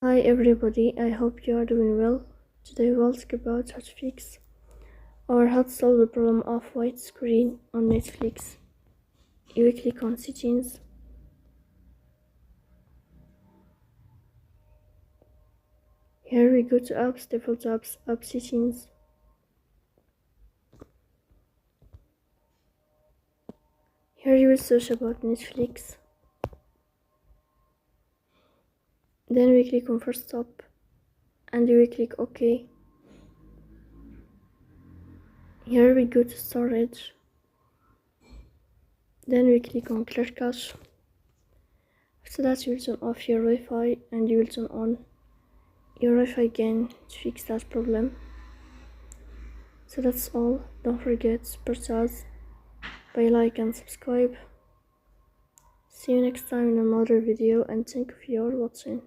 Hi everybody, I hope you are doing well. Today we'll talk about how to fix or how to solve the problem of white screen on Netflix. You will click on settings. Here we go to apps, default apps, app settings. Here you will search about Netflix. Then we click on first stop and you will click OK. Here we go to storage. Then we click on clear cache. After that you will turn off your Wi-Fi and you will turn on your Wi-Fi again to fix that problem. So that's all. Don't forget to purchase by like and subscribe. See you next time in another video and thank you for watching.